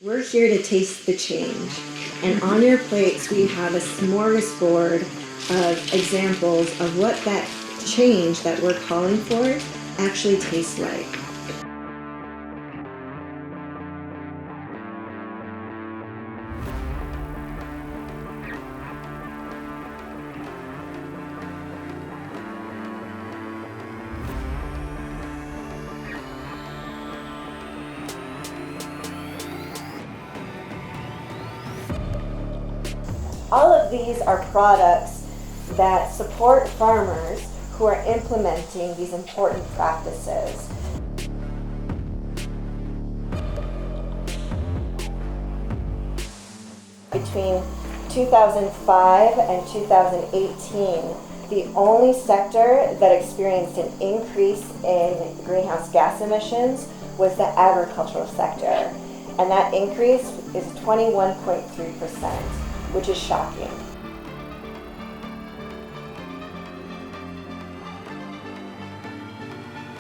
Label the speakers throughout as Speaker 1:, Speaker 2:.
Speaker 1: We're here to taste the change, and on your plates we have a smorgasbord of examples of what that change that we're calling for actually tastes like. All of these are products that support farmers who are implementing these important practices. Between 2005 and 2018, the only sector that experienced an increase in greenhouse gas emissions was the agricultural sector, and that increase is 21.3%. which is shocking.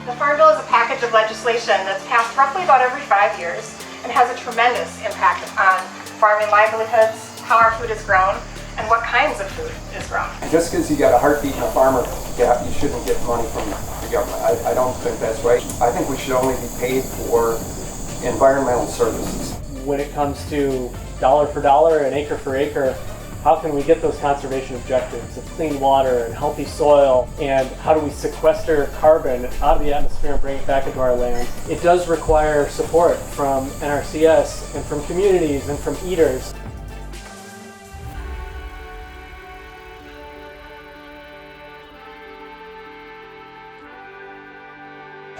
Speaker 2: The Farm Bill is a package of legislation that's passed roughly about every 5 years and has a tremendous impact on farming livelihoods, how our food is grown, and what kinds of food is grown.
Speaker 3: Just because you got a heartbeat and a farmer gap, you shouldn't get money from the government. I don't think that's right. I think we should only be paid for environmental services.
Speaker 4: When it comes to dollar for dollar and acre for acre, how can we get those conservation objectives of clean water and healthy soil, and how do we sequester carbon out of the atmosphere and bring it back into our land? It does require support from NRCS and from communities and from eaters.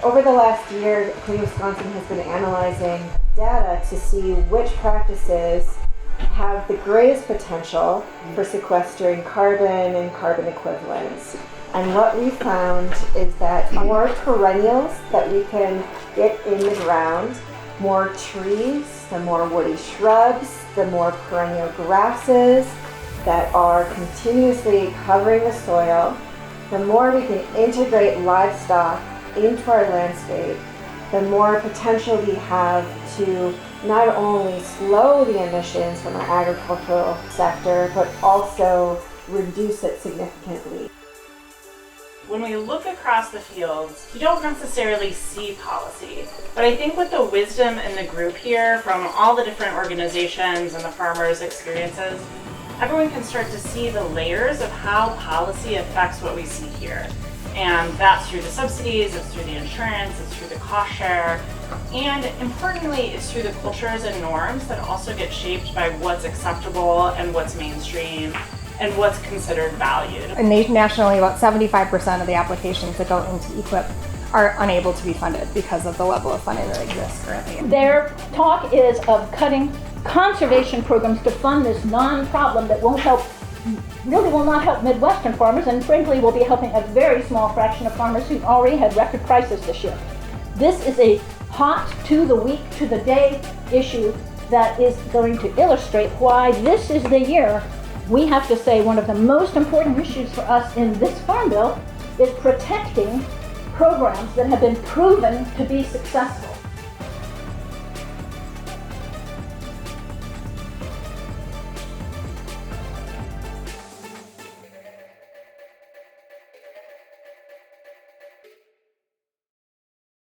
Speaker 1: Over the last year, Clean Wisconsin has been analyzing data to see which practices have the greatest potential for sequestering carbon and carbon equivalents. And what we found is that more perennials that we can get in the ground, more trees, the more woody shrubs, the more perennial grasses that are continuously covering the soil, the more we can integrate livestock into our landscape, the more potential we have to not only slow the emissions from our agricultural sector, but also reduce it significantly.
Speaker 5: When we look across the fields, you don't necessarily see policy, but I think with the wisdom in the group here from all the different organizations and the farmers' experiences, everyone can start to see the layers of how policy affects what we see here. And that's through the subsidies, it's through the insurance, it's through the cost share, and importantly, it's through the cultures and norms that also get shaped by what's acceptable and what's mainstream and what's considered valued.
Speaker 6: And nationally, about 75% of the applications that go into EQIP are unable to be funded because of the level of funding that exists currently.
Speaker 7: Their talk is of cutting conservation programs to fund this non-problem that really will not help Midwestern farmers, and frankly will be helping a very small fraction of farmers who already had record prices this year. This is a hot, to the week, to the day issue that is going to illustrate why this is the year we have to say one of the most important issues for us in this Farm Bill is protecting programs that have been proven to be successful.